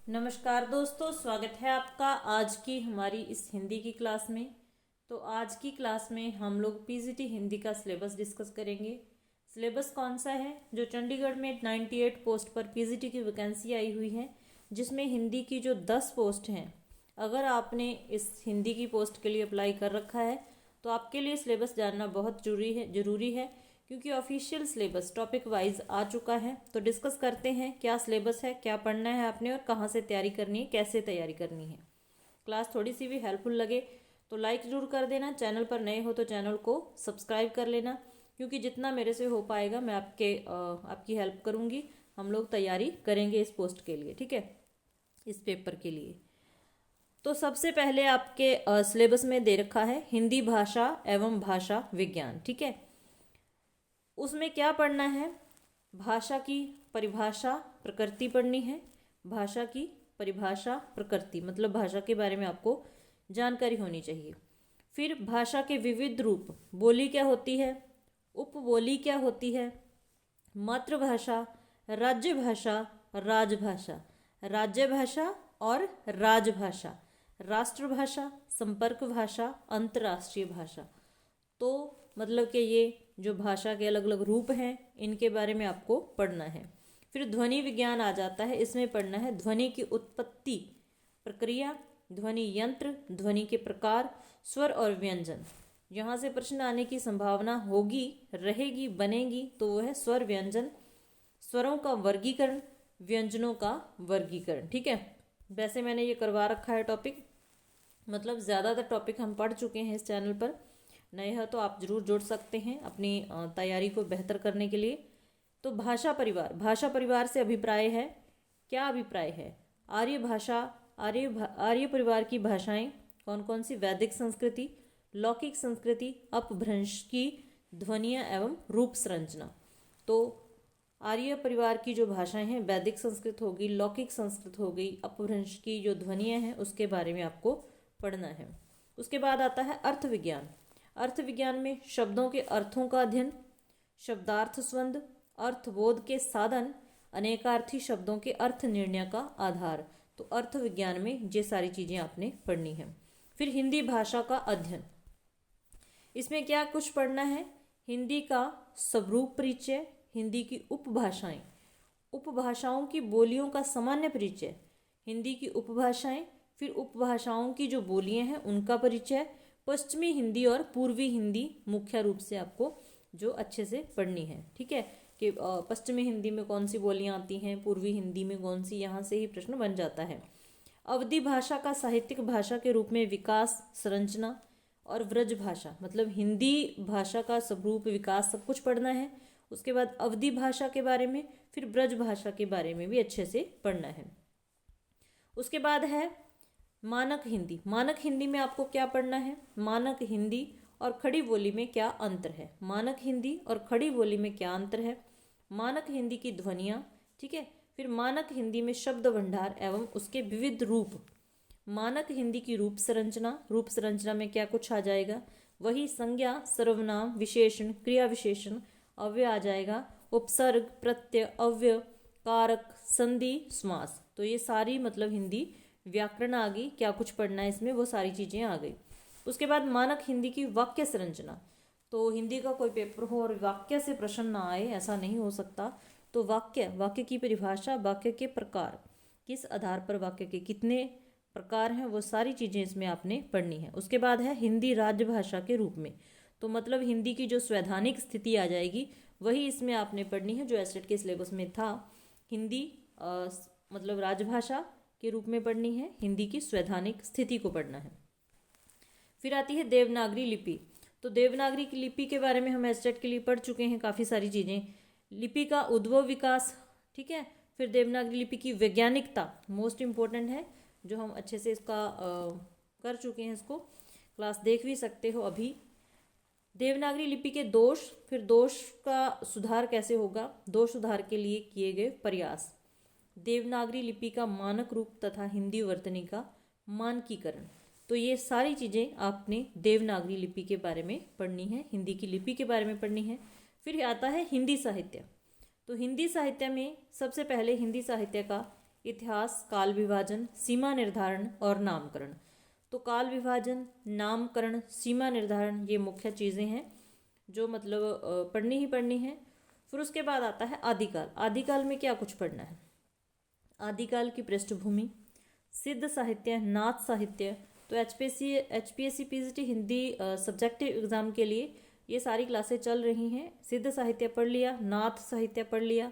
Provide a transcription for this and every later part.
नमस्कार दोस्तों, स्वागत है आपका आज की हमारी इस हिंदी की क्लास में। तो आज की क्लास में हम लोग पीजीटी हिंदी का सिलेबस डिस्कस करेंगे। सिलेबस कौन सा है? जो चंडीगढ़ में 98 पोस्ट पर पीजीटी की वैकेंसी आई हुई है, जिसमें हिंदी की जो 10 पोस्ट हैं, अगर आपने इस हिंदी की पोस्ट के लिए अप्लाई कर रखा है तो आपके लिए सिलेबस जानना बहुत ज़रूरी है क्योंकि ऑफिशियल सिलेबस टॉपिक वाइज आ चुका है। तो डिस्कस करते हैं क्या सिलेबस है, क्या पढ़ना है आपने और कहाँ से तैयारी करनी है, कैसे तैयारी करनी है। क्लास थोड़ी सी भी हेल्पफुल लगे तो लाइक ज़रूर कर देना। चैनल पर नए हो तो चैनल को सब्सक्राइब कर लेना, क्योंकि जितना मेरे से हो पाएगा मैं आपकी हेल्प करूँगी। हम लोग तैयारी करेंगे इस पोस्ट के लिए, ठीक है, इस पेपर के लिए। तो सबसे पहले आपके सिलेबस में दे रखा है हिंदी भाषा एवं भाषा विज्ञान, ठीक है। उसमें क्या पढ़ना है? भाषा की परिभाषा प्रकृति पढ़नी है। भाषा की परिभाषा प्रकृति मतलब भाषा के बारे में आपको जानकारी होनी चाहिए। फिर भाषा के विविध रूप, बोली क्या होती है, उपबोली क्या होती है, मातृभाषा, राज्य भाषा, राजभाषा, राज्य भाषा और राजभाषा, राष्ट्रभाषा, संपर्क भाषा, अंतर्राष्ट्रीय भाषा। तो मतलब कि ये जो भाषा के अलग अलग रूप हैं, इनके बारे में आपको पढ़ना है। फिर ध्वनि विज्ञान आ जाता है, इसमें पढ़ना है ध्वनि की उत्पत्ति प्रक्रिया, ध्वनि यंत्र, ध्वनि के प्रकार, स्वर और व्यंजन। यहाँ से प्रश्न आने की संभावना होगी, रहेगी, बनेगी, तो वो है स्वर व्यंजन, स्वरों का वर्गीकरण, व्यंजनों का वर्गीकरण, ठीक है। वैसे मैंने ये करवा रखा है टॉपिक, मतलब ज़्यादातर टॉपिक हम पढ़ चुके हैं इस चैनल पर। नए हो तो आप जरूर जुड़ सकते हैं अपनी तैयारी को बेहतर करने के लिए। तो भाषा परिवार, भाषा परिवार से अभिप्राय है, क्या अभिप्राय है? आर्य भाषा, आर्य परिवार की भाषाएं कौन कौन सी? वैदिक संस्कृति, लौकिक संस्कृति, अपभ्रंश की ध्वनियाँ एवं रूप संरचना। तो आर्य परिवार की जो भाषाएं हैं, वैदिक संस्कृत होगी, लौकिक संस्कृत हो गई, अपभ्रंश की जो ध्वनियाँ हैं उसके बारे में आपको पढ़ना है। उसके बाद आता है अर्थ विज्ञान। अर्थ विज्ञान में शब्दों के अर्थों का अध्ययन, शब्दार्थ संबंध, अर्थबोध के साधन, अनेकार्थी शब्दों के अर्थ निर्णय का आधार। तो अर्थ विज्ञान में ये सारी चीज़ें आपने पढ़नी है। फिर हिंदी भाषा का अध्ययन, इसमें क्या कुछ पढ़ना है? हिंदी का स्वरूप परिचय, हिंदी की उपभाषाएं, उपभाषाओं की बोलियों का सामान्य परिचय, हिंदी की उपभाषाएं, फिर उपभाषाओं की जो बोलियां हैं उनका परिचय, पश्चिमी हिंदी और पूर्वी हिंदी मुख्य रूप से आपको जो अच्छे से पढ़नी है, ठीक है, कि पश्चिमी हिंदी में कौन सी बोलियां आती हैं, पूर्वी हिंदी में कौन सी, यहाँ से ही प्रश्न बन जाता है। अवधी भाषा का साहित्यिक भाषा के रूप में विकास, संरचना और व्रज भाषा, मतलब हिंदी भाषा का स्वरूप, विकास, सब कुछ पढ़ना है। उसके बाद अवधी भाषा के बारे में, फिर ब्रज भाषा के बारे में भी अच्छे से पढ़ना है। उसके बाद है मानक हिंदी। मानक हिंदी में आपको क्या पढ़ना है? मानक हिंदी और खड़ी बोली में क्या अंतर है? मानक हिंदी और खड़ी बोली में क्या अंतर है? मानक हिंदी की ध्वनियाँ, ठीक है। फिर मानक हिंदी में शब्द भंडार एवं उसके विविध रूप, मानक हिंदी की रूप संरचना, रूप संरचना में क्या कुछ आ जाएगा? वही संज्ञा, सर्वनाम, विशेषण, क्रिया विशेषण, अव्यय आ जाएगा, उपसर्ग, प्रत्यय, अव्यय, कारक, संधि, समास। तो ये सारी मतलब हिंदी व्याकरण आ गई। क्या कुछ पढ़ना है इसमें, वो सारी चीज़ें आ गई। उसके बाद मानक हिंदी की वाक्य संरचना। तो हिंदी का कोई पेपर हो और वाक्य से प्रश्न ना आए, ऐसा नहीं हो सकता। तो वाक्य की परिभाषा, वाक्य के प्रकार, किस आधार पर वाक्य के कितने प्रकार हैं, वो सारी चीज़ें इसमें आपने पढ़नी है। उसके बाद है हिंदी राजभाषा के रूप में। तो मतलब हिंदी की जो संवैधानिक स्थिति आ जाएगी वही इसमें आपने पढ़नी है, जो एसटेट के सिलेबस में था। हिंदी मतलब राजभाषा के रूप में पढ़नी है, हिंदी की संवैधानिक स्थिति को पढ़ना है। फिर आती है देवनागरी लिपि। तो देवनागरी की लिपि के बारे में हम एसटेट के लिए पढ़ चुके हैं काफ़ी सारी चीज़ें। लिपि का उद्भव, विकास, ठीक है। फिर देवनागरी लिपि की वैज्ञानिकता मोस्ट इम्पोर्टेंट है, जो हम अच्छे से इसका कर चुके हैं। इसको क्लास देख भी सकते हो अभी। देवनागरी लिपि के दोष, फिर दोष का सुधार कैसे होगा, दोष सुधार के लिए किए गए प्रयास, देवनागरी लिपि का मानक रूप तथा हिंदी वर्तनी का मानकीकरण। तो ये सारी चीज़ें आपने देवनागरी लिपि के बारे में पढ़नी है, हिंदी की लिपि के बारे में पढ़नी है। फिर आता है हिंदी साहित्य। तो हिंदी साहित्य में सबसे पहले हिंदी साहित्य का इतिहास, काल विभाजन, सीमा निर्धारण और नामकरण। तो काल विभाजन, नामकरण, सीमा निर्धारण ये मुख्य चीज़ें हैं जो मतलब पढ़नी ही पढ़नी है। फिर उसके बाद आता है आदिकाल। आदिकाल में क्या कुछ पढ़ना है? आदिकाल की पृष्ठभूमि, सिद्ध साहित्य, नाथ साहित्य। तो HPSC PGT Hindi subjective exam के लिए ये सारी क्लासें चल रही हैं। सिद्ध साहित्य पढ़ लिया, नाथ साहित्य पढ़ लिया,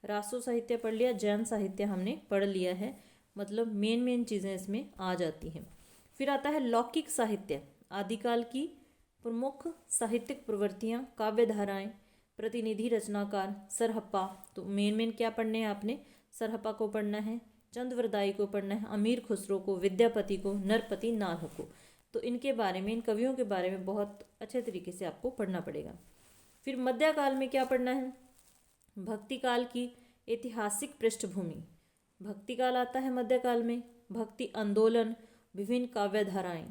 रासो साहित्य पढ़ लिया, जैन साहित्य हमने पढ़ लिया है। मतलब मेन चीज़ें इसमें आ जाती हैं। फिर आता है लौकिक साहित्य। आदिकाल की प्रमुख साहित्यिक प्रवृत्तियाँ, काव्य धाराएं, प्रतिनिधि रचनाकार, सरहप्पा। तो मेन क्या पढ़ने हैं आपने? सरहप्पा को पढ़ना है, चंद्रवरदाई को पढ़ना है, अमीर खुसरो को, विद्यापति को, नरपति नारह को। तो इनके बारे में, इन कवियों के बारे में बहुत अच्छे तरीके से आपको पढ़ना पड़ेगा। फिर मध्यकाल में क्या पढ़ना है? भक्ति काल की ऐतिहासिक पृष्ठभूमि। भक्ति काल आता है मध्यकाल में। भक्ति आंदोलन, विभिन्न काव्य धाराएं,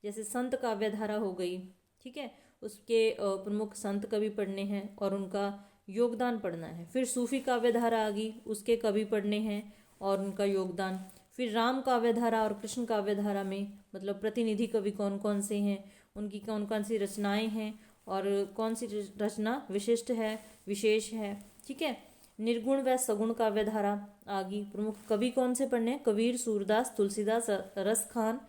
जैसे संत काव्य धारा हो गई, ठीक है, उसके प्रमुख संत कवि पढ़ने हैं और उनका योगदान पढ़ना है। फिर सूफी काव्य धारा आ गई, उसके कवि पढ़ने हैं और उनका योगदान। फिर राम काव्य धारा और कृष्ण काव्य धारा में मतलब प्रतिनिधि कवि कौन कौन से हैं, उनकी कौन कौन सी रचनाएं हैं और कौन सी रचना विशिष्ट है, विशेष है, ठीक है। निर्गुण व सगुण काव्य धारा आ गई। प्रमुख कवि कौन से पढ़ने हैं? कबीर, सूरदास, तुलसीदास, रसखान,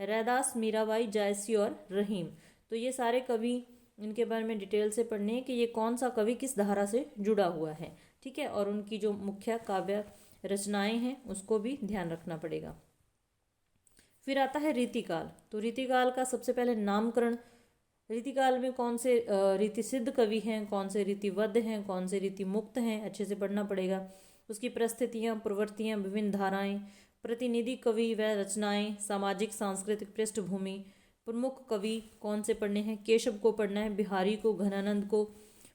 रैदास, मीराबाई, जायसी और रहीम। तो ये सारे कवि, इनके बारे में डिटेल से पढ़ने हैं कि ये कौन सा कवि किस धारा से जुड़ा हुआ है, ठीक है, और उनकी जो मुख्य काव्य रचनाएं हैं उसको भी ध्यान रखना पड़ेगा। फिर आता है रीतिकाल। तो रीतिकाल का सबसे पहले नामकरण। रीतिकाल में कौन से रीति सिद्ध कवि हैं, कौन से रीतिबद्ध हैं, कौन से रीति मुक्त हैं, अच्छे से पढ़ना पड़ेगा। उसकी परिस्थितियाँ, प्रवृत्तियाँ, विभिन्न धाराएं, प्रतिनिधि कवि व रचनाएं, सामाजिक सांस्कृतिक पृष्ठभूमि, प्रमुख कवि कौन से पढ़ने हैं? केशव को पढ़ना है, बिहारी को, घनानंद को,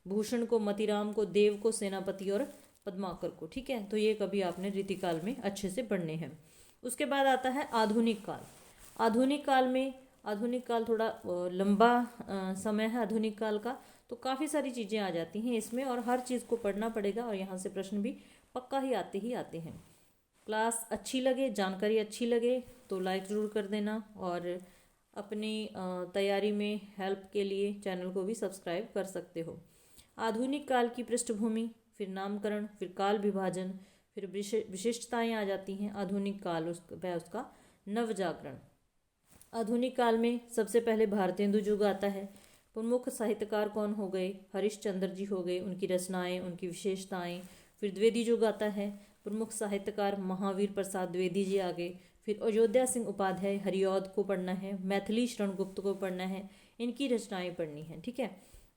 भूषण को, मतीराम को, देव को, सेनापति और पद्माकर को, ठीक है। तो ये कवि आपने रीतिकाल में अच्छे से पढ़ने हैं। उसके बाद आता है आधुनिक काल। आधुनिक काल थोड़ा लंबा समय है आधुनिक काल का, तो काफ़ी सारी चीज़ें आ जाती हैं इसमें और हर चीज़ को पढ़ना पड़ेगा और यहाँ से प्रश्न भी पक्का ही आते हैं। क्लास अच्छी लगे, जानकारी अच्छी लगे तो लाइक ज़रूर कर देना और अपनी तैयारी में हेल्प के लिए चैनल को भी सब्सक्राइब कर सकते हो। आधुनिक काल की पृष्ठभूमि, फिर नामकरण, फिर काल विभाजन, फिर विशिष्टताएं आ जाती हैं। आधुनिक काल उसका नवजागरण। आधुनिक काल में सबसे पहले भारतेंदु युग आता है। प्रमुख साहित्यकार कौन हो गए? हरिश्चंद्र जी हो गए, उनकी रचनाएं, उनकी विशेषताएं। फिर द्विवेदी युग आता है। प्रमुख साहित्यकार महावीर प्रसाद द्विवेदी जी आ गए। फिर अयोध्या सिंह उपाध्याय हरिऔध को पढ़ना है, मैथिली शरण गुप्त को पढ़ना है, इनकी रचनाएं पढ़नी है, ठीक है।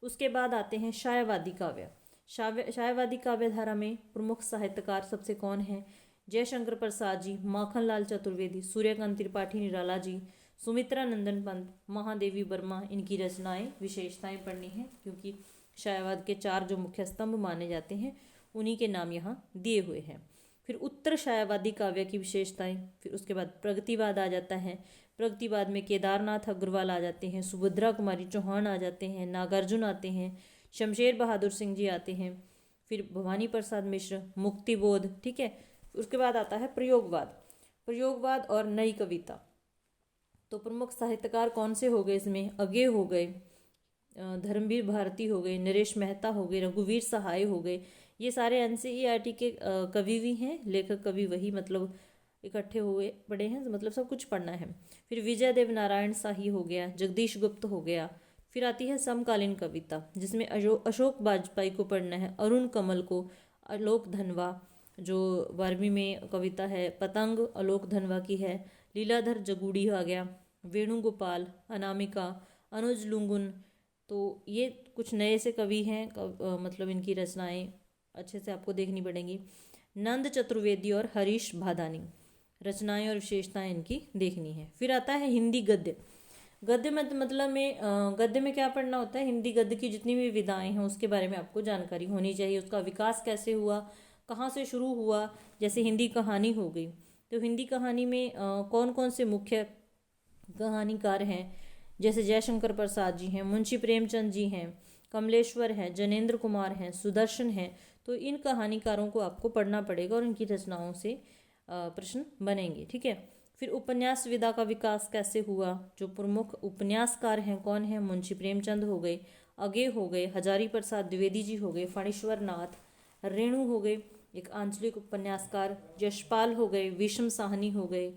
उसके बाद आते हैं शायवादी काव्य। शायवादी काव्य धारा में प्रमुख साहित्यकार सबसे कौन है? जयशंकर प्रसाद जी, माखनलाल चतुर्वेदी, सूर्यकांत त्रिपाठी निराला जी, सुमित्रा नंदन पंत, महादेवी वर्मा, इनकी रचनाएं, विशेषताएं पढ़नी है क्योंकि शायवाद के 4 जो मुख्य स्तंभ माने जाते हैं उन्हीं के नाम यहाँ दिए हुए हैं। फिर उत्तर शायवादी काव्य की विशेषताएं। फिर उसके बाद प्रगतिवाद आ जाता है। प्रगतिवाद में केदारनाथ अग्रवाल आ जाते हैं, सुभद्रा कुमारी चौहान आ जाते हैं, नागार्जुन आते हैं, शमशेर बहादुर सिंह जी आते हैं, फिर भवानी प्रसाद मिश्र, मुक्तिबोध, ठीक है। उसके बाद आता है प्रयोगवाद और नई कविता। तो प्रमुख साहित्यकार कौन से हो गए इसमें? अज्ञे हो गए, धर्मवीर भारती हो गए, नरेश मेहता हो गए, रघुवीर सहाय हो गए। ये सारे एनसीईआरटी के कवि भी हैं, लेखक कवि वही मतलब इकट्ठे हुए पढ़े हैं, मतलब सब कुछ पढ़ना है। फिर विजय देव नारायण शाही हो गया, जगदीश गुप्त हो गया। फिर आती है समकालीन कविता जिसमें अशोक वाजपेयी को पढ़ना है, अरुण कमल को, आलोक धनवा जो 12वीं में कविता है, पतंग आलोक धनवा की है, लीलाधर जगूड़ी आ गया, वेणुगोपाल, अनामिका, अनुज लुंगुन। तो ये कुछ नए से कवि हैं, मतलब इनकी रचनाएं अच्छे से आपको देखनी पड़ेंगी। नंद चतुर्वेदी और हरीश भादानी, रचनाएं और विशेषताएं इनकी देखनी है। फिर आता है हिंदी गद्य। गद्य में क्या पढ़ना होता है? हिंदी गद्य की जितनी भी विधाएं हैं उसके बारे में आपको जानकारी होनी चाहिए। उसका विकास कैसे हुआ, कहाँ से शुरू हुआ। जैसे हिंदी कहानी हो गई, तो हिंदी कहानी में कौन कौन से मुख्य कहानीकार हैं? जैसे जयशंकर प्रसाद जी हैं, मुंशी प्रेमचंद जी हैं, कमलेश्वर हैं, जनेंद्र कुमार हैं, सुदर्शन हैं। तो इन कहानीकारों को आपको पढ़ना पड़ेगा और इनकी रचनाओं से प्रश्न बनेंगे। ठीक है, फिर उपन्यास विधा का विकास कैसे हुआ, जो प्रमुख उपन्यासकार हैं कौन है, मुंशी प्रेमचंद हो गए, अगे हो गए, हजारी प्रसाद द्विवेदी जी हो गए, फणीश्वर नाथ रेणु हो गए, एक आंचलिक उपन्यासकार यशपाल हो गए, विषम साहनी हो गए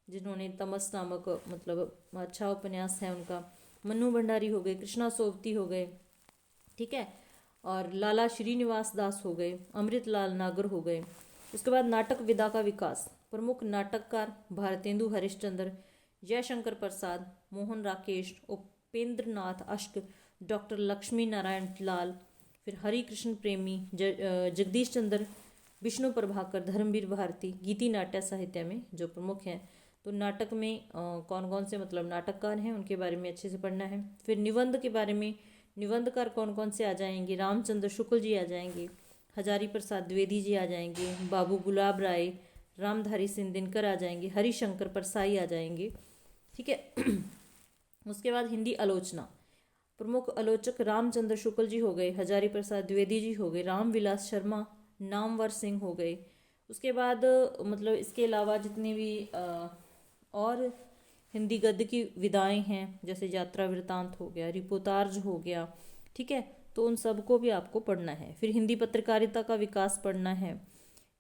जिन्होंने तमस नामक मतलब अच्छा उपन्यास है उनका, मन्नू भंडारी हो गए, कृष्णा सोवती हो गए। ठीक है, और लाला श्रीनिवास दास हो गए, अमृतलाल नागर हो गए। उसके बाद नाटक विधा का विकास, प्रमुख नाटककार भारतेंदु हरिश्चंद्र, जयशंकर प्रसाद, मोहन राकेश, उपेंद्र नाथ अश्क, डॉक्टर लक्ष्मी नारायण लाल, फिर हरि कृष्ण प्रेमी, जगदीश चंद्र, विष्णु प्रभाकर, धर्मवीर भारती, गीति नाट्य साहित्य में जो प्रमुख हैं। तो नाटक में कौन कौन से मतलब नाटककार हैं उनके बारे में अच्छे से पढ़ना है। फिर निबंध के बारे में, निबंधकार कौन कौन से आ जाएंगे, रामचंद्र शुक्ल जी आ जाएंगे, हजारी प्रसाद द्विवेदी जी आ जाएंगे, बाबू गुलाब राय, रामधारी सिंह दिनकर आ जाएंगे, हरिशंकर परसाई आ जाएंगे। ठीक है उसके बाद हिंदी आलोचना, प्रमुख आलोचक रामचंद्र शुक्ल जी हो गए, हजारी प्रसाद द्विवेदी जी हो गए, रामविलास शर्मा, नामवर सिंह हो गए। उसके बाद मतलब इसके अलावा जितने भी और हिंदी गद्य की विधाएं हैं जैसे यात्रा वृतांत हो गया, रिपोर्टाज हो गया। ठीक है, तो उन सबको भी आपको पढ़ना है। फिर हिंदी पत्रकारिता का विकास पढ़ना है,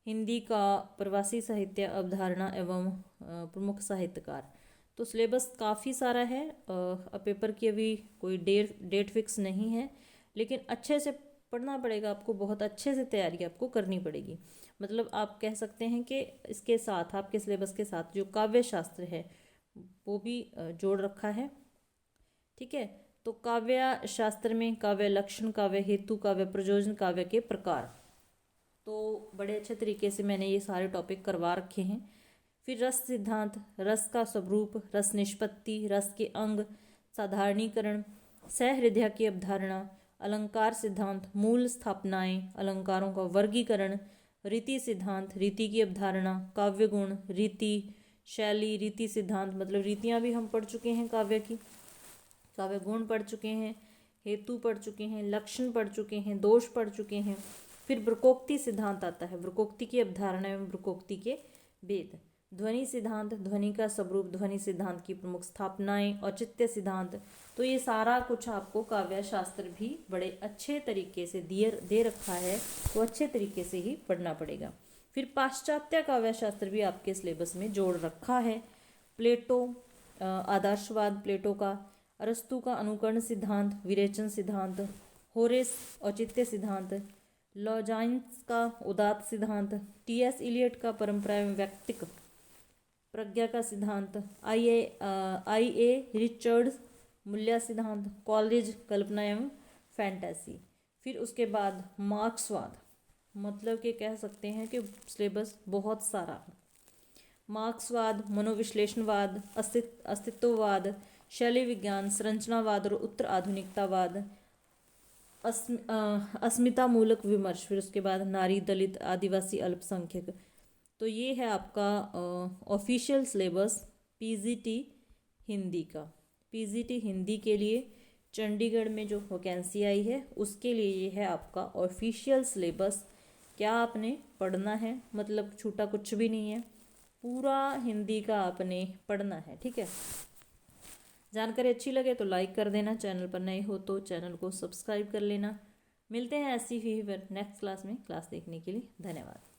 हिंदी का प्रवासी साहित्य, अवधारणा एवं प्रमुख साहित्यकार। तो सिलेबस काफ़ी सारा है। अब पेपर की अभी कोई डेट फिक्स नहीं है, लेकिन अच्छे से पढ़ना पड़ेगा आपको, बहुत अच्छे से तैयारी आपको करनी पड़ेगी। मतलब आप कह सकते हैं कि इसके साथ आपके सिलेबस के साथ जो काव्य शास्त्र है वो भी जोड़ रखा है। ठीक है, तो काव्य शास्त्र में काव्य लक्षण, काव्य हेतु, काव्य प्रयोजन, काव्य के प्रकार, तो बड़े अच्छे तरीके से मैंने ये सारे टॉपिक करवा रखे हैं। फिर रस सिद्धांत, रस का स्वरूप, रस निष्पत्ति, रस के अंग, साधारणीकरण, सहृदय की अवधारणा, अलंकार सिद्धांत, मूल स्थापनाएं, अलंकारों का वर्गीकरण, रीति सिद्धांत, रीति की अवधारणा, काव्य गुण, रीति शैली, रीति सिद्धांत मतलब रीतियाँ भी हम पढ़ चुके हैं काव्य की, काव्य गुण पढ़ चुके हैं, हेतु पढ़ चुके हैं, लक्षण पढ़ चुके हैं, दोष पढ़ चुके हैं। फिर वृकोक्ति सिद्धांत आता है, वृकोक्ति की अवधारणा एवं वृकोक्ति के भेद, ध्वनि सिद्धांत, ध्वनि का स्वरूप, ध्वनि सिद्धांत की प्रमुख स्थापनाएं, औचित्य सिद्धांत। तो ये सारा कुछ आपको काव्य शास्त्र भी बड़े अच्छे तरीके से दे रखा है, तो अच्छे तरीके से ही पढ़ना पड़ेगा। फिर पाश्चात्य काव्य शास्त्र भी आपके सिलेबस में जोड़ रखा है, प्लेटो, आदर्शवाद प्लेटो का, अरस्तु का अनुकरण सिद्धांत, विरेचन सिद्धांत, होरेस औचित्य सिद्धांत, लॉजाइन्स का उदात्त सिद्धांत, टी.एस. इलियट का परंपरा एवं व्यक्तिक प्रज्ञा का सिद्धांत, आई.ए. रिचर्ड्स मूल्य सिद्धांत, कॉलेज कल्पना एवं फैंटेसी। फिर उसके बाद मार्क्सवाद, मतलब कि कह सकते हैं कि सिलेबस बहुत सारा है। मार्क्सवाद, मनोविश्लेषणवाद, अस्तित्ववाद, शैली विज्ञान, संरचनावाद और उत्तर आधुनिकतावाद, अस्मिता मूलक विमर्श, फिर उसके बाद नारी, दलित, आदिवासी, अल्पसंख्यक। तो ये है आपका ऑफिशियल सिलेबस पीजीटी हिंदी का। पीजीटी हिंदी के लिए चंडीगढ़ में जो वैकेंसी आई है उसके लिए ये है आपका ऑफिशियल सिलेबस। क्या आपने पढ़ना है, मतलब छूटा कुछ भी नहीं है, पूरा हिंदी का आपने पढ़ना है। ठीक है, जानकारी अच्छी लगे तो लाइक कर देना, चैनल पर नए हो तो चैनल को सब्सक्राइब कर लेना। मिलते हैं ऐसी ही फिर नेक्स्ट क्लास में। क्लास देखने के लिए धन्यवाद।